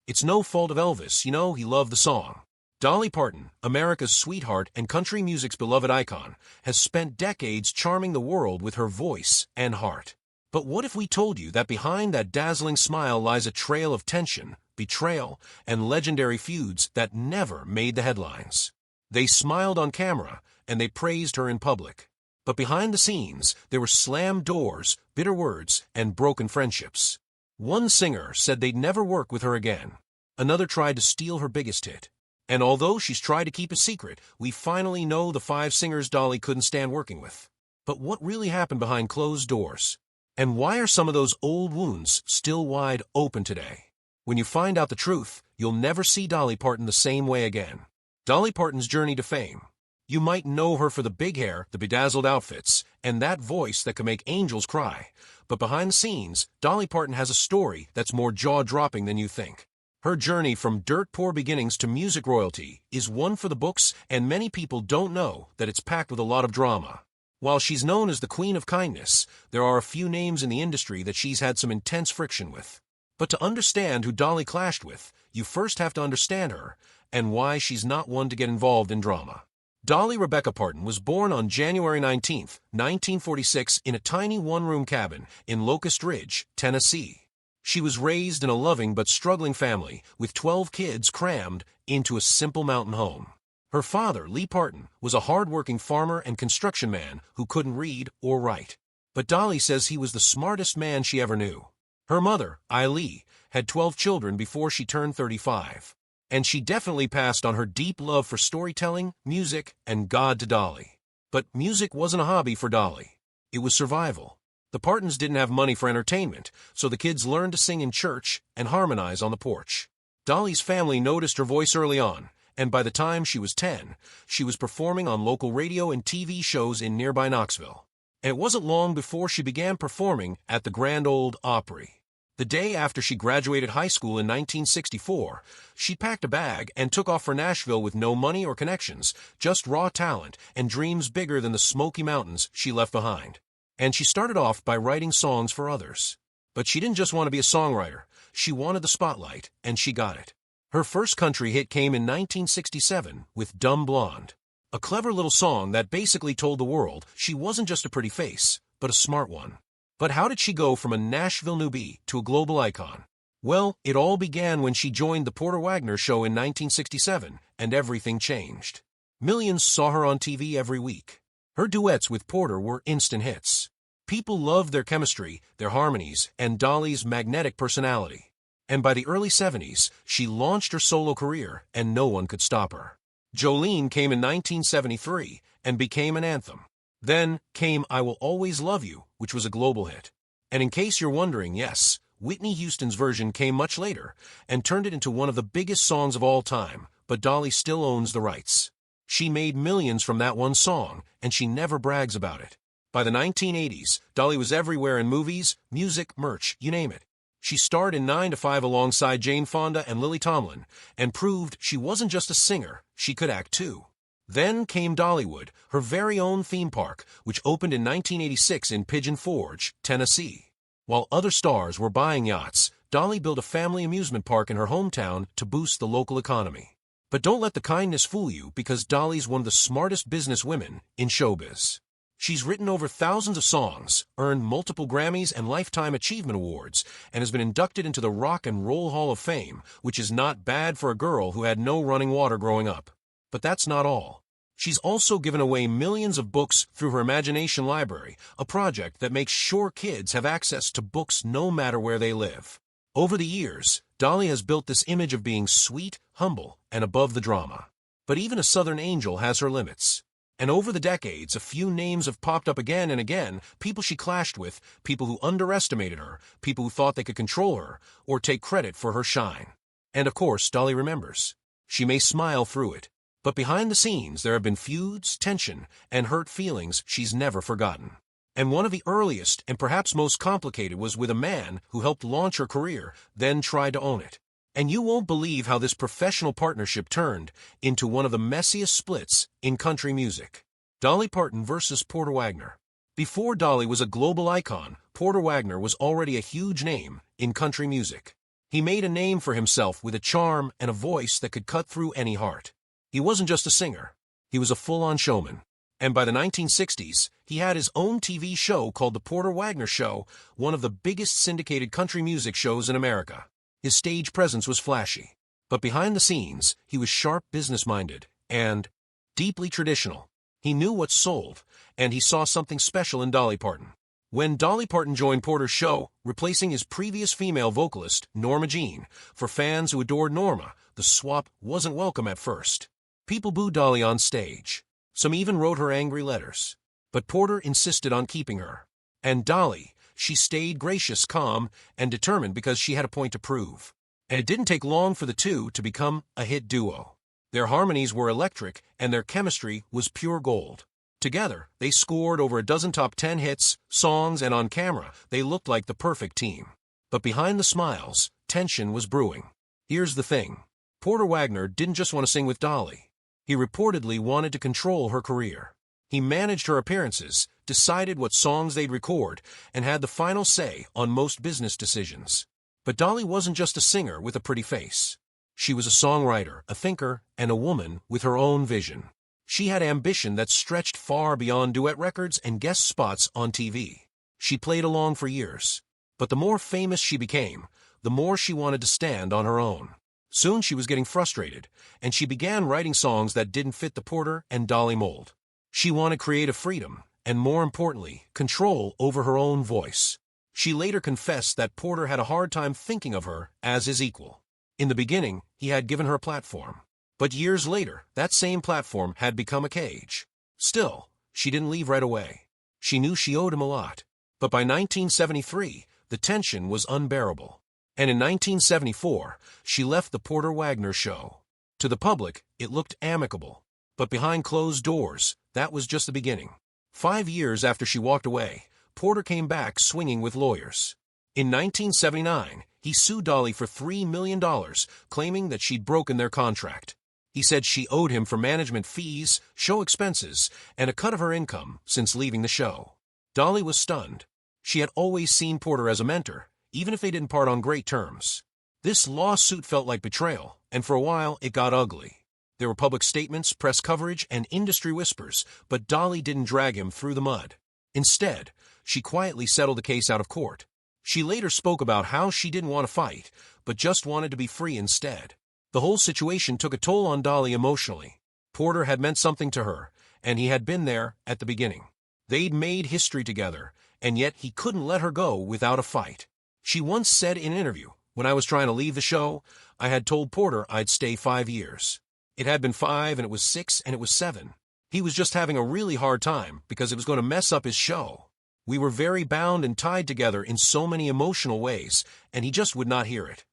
It's no fault of Elvis, he loved the song. Dolly Parton, America's sweetheart and country music's beloved icon, has spent decades charming the world with her voice and heart. But what if we told you that behind that dazzling smile lies a trail of tension, betrayal, and legendary feuds that never made the headlines? They smiled on camera, and they praised her in public. But behind the scenes, there were slammed doors, bitter words, and broken friendships. One singer said they'd never work with her again. Another tried to steal her biggest hit. And although she's tried to keep a secret, we finally know the 5 singers Dolly couldn't stand working with. But what really happened behind closed doors? And why are some of those old wounds still wide open today? When you find out the truth, you'll never see Dolly Parton the same way again. Dolly Parton's journey to fame. You might know her for the big hair, the bedazzled outfits, and that voice that can make angels cry. But behind the scenes, Dolly Parton has a story that's more jaw-dropping than you think. Her journey from dirt-poor beginnings to music royalty is one for the books, and many people don't know that it's packed with a lot of drama. While she's known as the Queen of Kindness, there are a few names in the industry that she's had some intense friction with. But to understand who Dolly clashed with, you first have to understand her, and why she's not one to get involved in drama. Dolly Rebecca Parton was born on January 19, 1946, in a tiny one-room cabin in Locust Ridge, Tennessee. She was raised in a loving but struggling family, with 12 kids crammed into a simple mountain home. Her father, Lee Parton, was a hard-working farmer and construction man who couldn't read or write. But Dolly says he was the smartest man she ever knew. Her mother, Eileen, had 12 children before she turned 35. And she definitely passed on her deep love for storytelling, music, and God to Dolly. But music wasn't a hobby for Dolly. It was survival. The Partons didn't have money for entertainment, so the kids learned to sing in church and harmonize on the porch. Dolly's family noticed her voice early on, and by the time she was 10, she was performing on local radio and TV shows in nearby Knoxville. And it wasn't long before she began performing at the Grand Ole Opry. The day after she graduated high school in 1964, she packed a bag and took off for Nashville with no money or connections, just raw talent and dreams bigger than the Smoky Mountains she left behind. And she started off by writing songs for others. But she didn't just want to be a songwriter. She wanted the spotlight, and she got it. Her first country hit came in 1967 with Dumb Blonde, a clever little song that basically told the world she wasn't just a pretty face, but a smart one. But how did she go from a Nashville newbie to a global icon? Well, it all began when she joined the Porter Wagoner Show in 1967, and everything changed. Millions saw her on TV every week. Her duets with Porter were instant hits. People loved their chemistry, their harmonies, and Dolly's magnetic personality. And by the early 70s, she launched her solo career, and no one could stop her. Jolene came in 1973 and became an anthem. Then came I Will Always Love You, which was a global hit. And in case you're wondering, yes, Whitney Houston's version came much later and turned it into one of the biggest songs of all time, but Dolly still owns the rights. She made millions from that one song, and she never brags about it. By the 1980s, Dolly was everywhere in movies, music, merch, you name it. She starred in 9 to 5 alongside Jane Fonda and Lily Tomlin, and proved she wasn't just a singer, she could act too. Then came Dollywood, her very own theme park, which opened in 1986 in Pigeon Forge, Tennessee. While other stars were buying yachts, Dolly built a family amusement park in her hometown to boost the local economy. But don't let the kindness fool you, because Dolly's one of the smartest business women in showbiz. She's written over thousands of songs, earned multiple Grammys and Lifetime Achievement Awards, and has been inducted into the Rock and Roll Hall of Fame, which is not bad for a girl who had no running water growing up. But that's not all. She's also given away millions of books through her Imagination Library, a project that makes sure kids have access to books no matter where they live. Over the years, Dolly has built this image of being sweet, humble, and above the drama. But even a Southern angel has her limits. And over the decades, a few names have popped up again and again, people she clashed with, people who underestimated her, people who thought they could control her, or take credit for her shine. And of course, Dolly remembers. She may smile through it. But behind the scenes, there have been feuds, tension, and hurt feelings she's never forgotten. And one of the earliest and perhaps most complicated was with a man who helped launch her career, then tried to own it. And you won't believe how this professional partnership turned into one of the messiest splits in country music. Dolly Parton versus Porter Wagoner. Before Dolly was a global icon, Porter Wagoner was already a huge name in country music. He made a name for himself with a charm and a voice that could cut through any heart. He wasn't just a singer. He was a full-on showman. And by the 1960s, he had his own TV show called The Porter Wagoner Show, one of the biggest syndicated country music shows in America. His stage presence was flashy. But behind the scenes, he was sharp, business-minded, and deeply traditional. He knew what sold, and he saw something special in Dolly Parton. When Dolly Parton joined Porter's show, replacing his previous female vocalist, Norma Jean, for fans who adored Norma, the swap wasn't welcome at first. People booed Dolly on stage. Some even wrote her angry letters. But Porter insisted on keeping her. And Dolly, she stayed gracious, calm, and determined because she had a point to prove. And it didn't take long for the two to become a hit duo. Their harmonies were electric, and their chemistry was pure gold. Together, they scored over a dozen top 10 hits, songs, and on camera, they looked like the perfect team. But behind the smiles, tension was brewing. Here's the thing. Porter Wagoner didn't just want to sing with Dolly. He reportedly wanted to control her career. He managed her appearances, decided what songs they'd record, and had the final say on most business decisions. But Dolly wasn't just a singer with a pretty face. She was a songwriter, a thinker, and a woman with her own vision. She had ambition that stretched far beyond duet records and guest spots on TV. She played along for years. But the more famous she became, the more she wanted to stand on her own. Soon she was getting frustrated, and she began writing songs that didn't fit the Porter and Dolly mold. She wanted creative freedom, and more importantly, control over her own voice. She later confessed that Porter had a hard time thinking of her as his equal. In the beginning, he had given her a platform. But years later, that same platform had become a cage. Still, she didn't leave right away. She knew she owed him a lot. But by 1973, the tension was unbearable. And in 1974, she left the Porter Wagoner Show. To the public, it looked amicable. But behind closed doors, that was just the beginning. 5 years after she walked away, Porter came back swinging with lawyers. In 1979, he sued Dolly for $3 million, claiming that she'd broken their contract. He said she owed him for management fees, show expenses, and a cut of her income since leaving the show. Dolly was stunned. She had always seen Porter as a mentor, even if they didn't part on great terms. This lawsuit felt like betrayal, and for a while it got ugly. There were public statements, press coverage, and industry whispers, but Dolly didn't drag him through the mud. Instead, she quietly settled the case out of court. She later spoke about how she didn't want to fight, but just wanted to be free instead. The whole situation took a toll on Dolly emotionally. Porter had meant something to her, and he had been there at the beginning. They'd made history together, and yet he couldn't let her go without a fight. She once said in an interview, "When I was trying to leave the show, I had told Porter I'd stay 5 years. It had been 5, and it was 6, and it was 7. He was just having a really hard time because it was going to mess up his show. We were very bound and tied together in so many emotional ways, and he just would not hear it."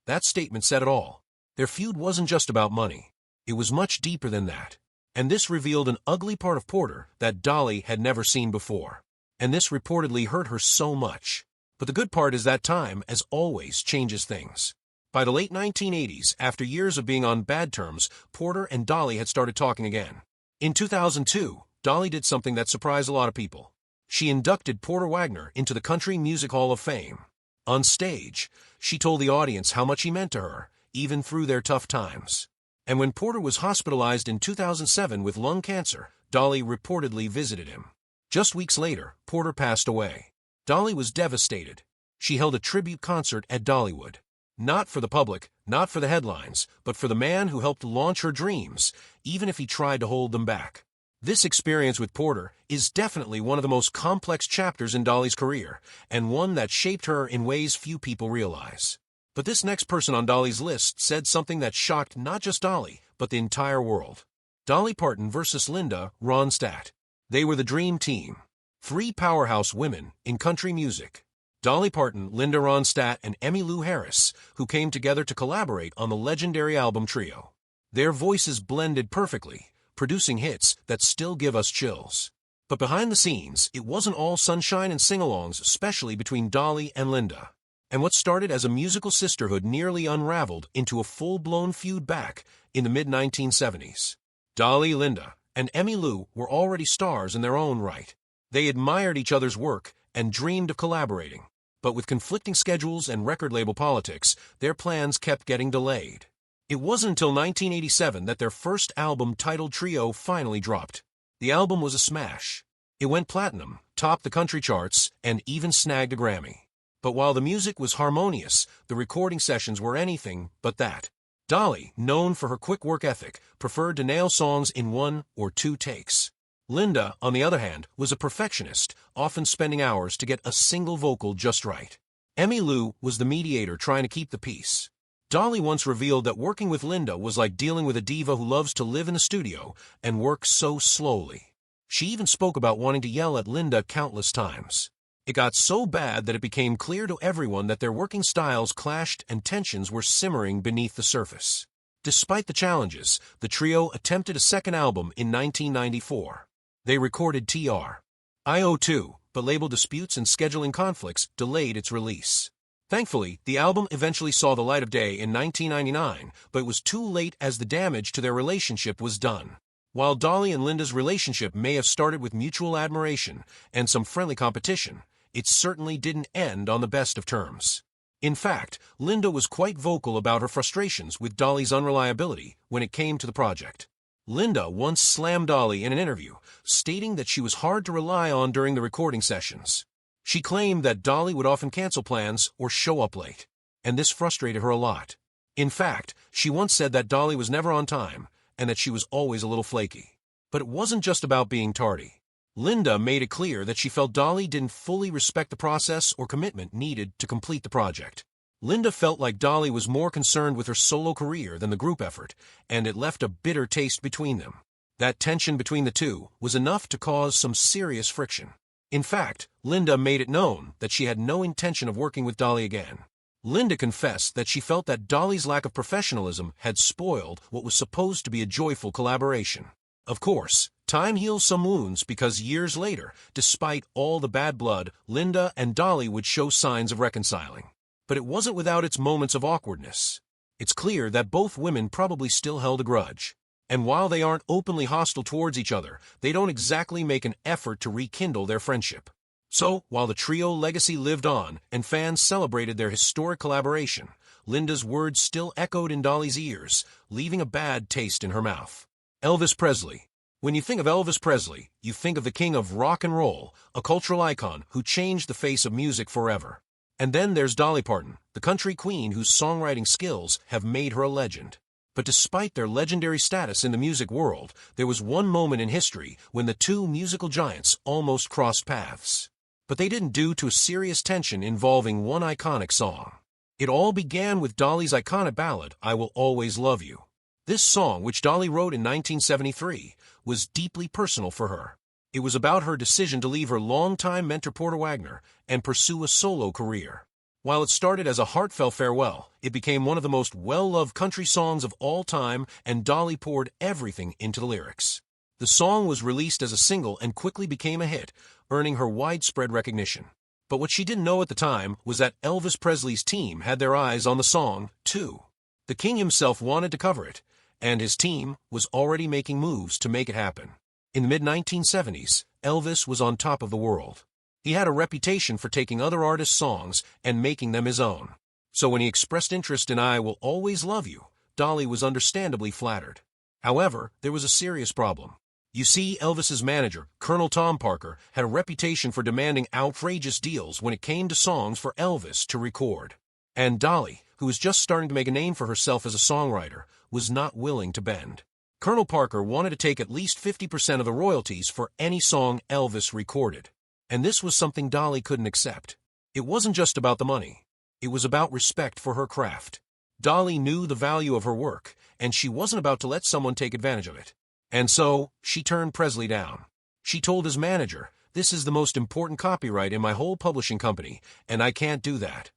That statement said it all. Their feud wasn't just about money. It was much deeper than that. And this revealed an ugly part of Porter that Dolly had never seen before. And this reportedly hurt her so much. But the good part is that time, as always, changes things. By the late 1980s, after years of being on bad terms, Porter and Dolly had started talking again. In 2002, Dolly did something that surprised a lot of people. She inducted Porter Wagoner into the Country Music Hall of Fame. On stage, she told the audience how much he meant to her, even through their tough times. And when Porter was hospitalized in 2007 with lung cancer, Dolly reportedly visited him. Just weeks later, Porter passed away. Dolly was devastated. She held a tribute concert at Dollywood. Not for the public, not for the headlines, but for the man who helped launch her dreams, even if he tried to hold them back. This experience with Porter is definitely one of the most complex chapters in Dolly's career, and one that shaped her in ways few people realize. But this next person on Dolly's list said something that shocked not just Dolly, but the entire world. Dolly Parton versus Linda Ronstadt. They were the dream team. 3 powerhouse women in country music. Dolly Parton, Linda Ronstadt, and Emmylou Harris, who came together to collaborate on the legendary album Trio. Their voices blended perfectly, producing hits that still give us chills. But behind the scenes, it wasn't all sunshine and sing-alongs, especially between Dolly and Linda. And what started as a musical sisterhood nearly unraveled into a full-blown feud back in the mid-1970s. Dolly, Linda, and Emmylou were already stars in their own right. They admired each other's work and dreamed of collaborating. But with conflicting schedules and record label politics, their plans kept getting delayed. It wasn't until 1987 that their first album, titled Trio, finally dropped. The album was a smash. It went platinum, topped the country charts, and even snagged a Grammy. But while the music was harmonious, the recording sessions were anything but that. Dolly, known for her quick work ethic, preferred to nail songs in 1 or 2 takes. Linda, on the other hand, was a perfectionist, often spending hours to get a single vocal just right. Emmylou was the mediator trying to keep the peace. Dolly once revealed that working with Linda was like dealing with a diva who loves to live in the studio and work so slowly. She even spoke about wanting to yell at Linda countless times. It got so bad that it became clear to everyone that their working styles clashed and tensions were simmering beneath the surface. Despite the challenges, the trio attempted a second album in 1994. They recorded Trio, but label disputes and scheduling conflicts delayed its release. Thankfully, the album eventually saw the light of day in 1999, but it was too late as the damage to their relationship was done. While Dolly and Linda's relationship may have started with mutual admiration and some friendly competition, it certainly didn't end on the best of terms. In fact, Linda was quite vocal about her frustrations with Dolly's unreliability when it came to the project. Linda once slammed Dolly in an interview, stating that she was hard to rely on during the recording sessions. She claimed that Dolly would often cancel plans or show up late, and this frustrated her a lot. In fact, she once said that Dolly was never on time and that she was always a little flaky. But it wasn't just about being tardy. Linda made it clear that she felt Dolly didn't fully respect the process or commitment needed to complete the project. Linda felt like Dolly was more concerned with her solo career than the group effort, and it left a bitter taste between them. That tension between the two was enough to cause some serious friction. In fact, Linda made it known that she had no intention of working with Dolly again. Linda confessed that she felt that Dolly's lack of professionalism had spoiled what was supposed to be a joyful collaboration. Of course, time heals some wounds because years later, despite all the bad blood, Linda and Dolly would show signs of reconciling. But it wasn't without its moments of awkwardness. It's clear that both women probably still held a grudge. And while they aren't openly hostile towards each other, they don't exactly make an effort to rekindle their friendship. So, while the trio legacy lived on and fans celebrated their historic collaboration, Linda's words still echoed in Dolly's ears, leaving a bad taste in her mouth. Elvis Presley. When you think of Elvis Presley, you think of the king of rock and roll, a cultural icon who changed the face of music forever. And then there's Dolly Parton, the country queen whose songwriting skills have made her a legend. But despite their legendary status in the music world, there was one moment in history when the two musical giants almost crossed paths. But they didn't due to a serious tension involving one iconic song. It all began with Dolly's iconic ballad, I Will Always Love You. This song, which Dolly wrote in 1973, was deeply personal for her. It was about her decision to leave her longtime mentor Porter Wagoner and pursue a solo career. While it started as a heartfelt farewell, it became one of the most well-loved country songs of all time, and Dolly poured everything into the lyrics. The song was released as a single and quickly became a hit, earning her widespread recognition. But what she didn't know at the time was that Elvis Presley's team had their eyes on the song, too. The king himself wanted to cover it, and his team was already making moves to make it happen. In the mid-1970s, Elvis was on top of the world. He had a reputation for taking other artists' songs and making them his own. So when he expressed interest in I Will Always Love You, Dolly was understandably flattered. However, there was a serious problem. You see, Elvis's manager, Colonel Tom Parker, had a reputation for demanding outrageous deals when it came to songs for Elvis to record. And Dolly, who was just starting to make a name for herself as a songwriter, was not willing to bend. Colonel Parker wanted to take at least 50% of the royalties for any song Elvis recorded. And this was something Dolly couldn't accept. It wasn't just about the money. It was about respect for her craft. Dolly knew the value of her work, and she wasn't about to let someone take advantage of it. And so, she turned Presley down. She told his manager, "This is the most important copyright in my whole publishing company, and I can't do that."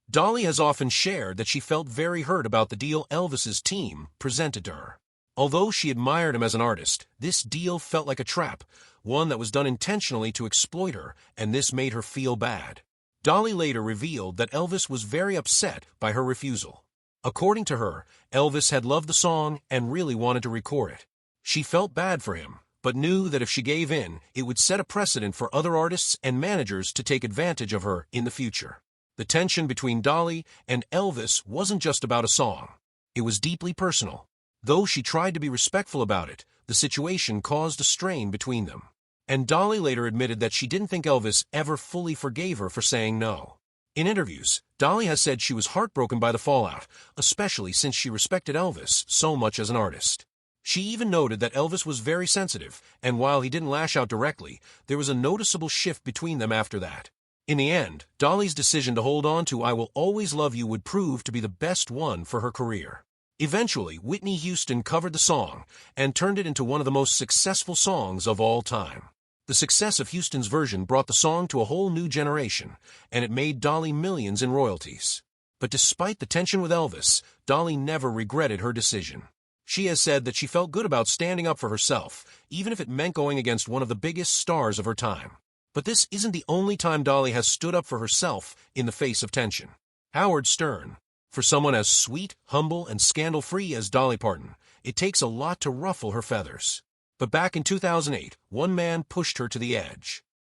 Dolly has often shared that she felt very hurt about the deal Elvis's team presented to her. Although she admired him as an artist, this deal felt like a trap, one that was done intentionally to exploit her, and this made her feel bad. Dolly later revealed that Elvis was very upset by her refusal. According to her, Elvis had loved the song and really wanted to record it. She felt bad for him, but knew that if she gave in, it would set a precedent for other artists and managers to take advantage of her in the future. The tension between Dolly and Elvis wasn't just about a song. It was deeply personal. Though she tried to be respectful about it, the situation caused a strain between them. And Dolly later admitted that she didn't think Elvis ever fully forgave her for saying no. In interviews, Dolly has said she was heartbroken by the fallout, especially since she respected Elvis so much as an artist. She even noted that Elvis was very sensitive, and while he didn't lash out directly, there was a noticeable shift between them after that. In the end, Dolly's decision to hold on to "I Will Always Love You" would prove to be the best one for her career. Eventually, Whitney Houston covered the song and turned it into one of the most successful songs of all time. The success of Houston's version brought the song to a whole new generation, and it made Dolly millions in royalties. But despite the tension with Elvis, Dolly never regretted her decision. She has said that she felt good about standing up for herself, even if it meant going against one of the biggest stars of her time. But this isn't the only time Dolly has stood up for herself in the face of tension. Howard Stern. For someone as sweet, humble, and scandal-free as Dolly Parton, it takes a lot to ruffle her feathers. But back in 2008, one man pushed her to the edge.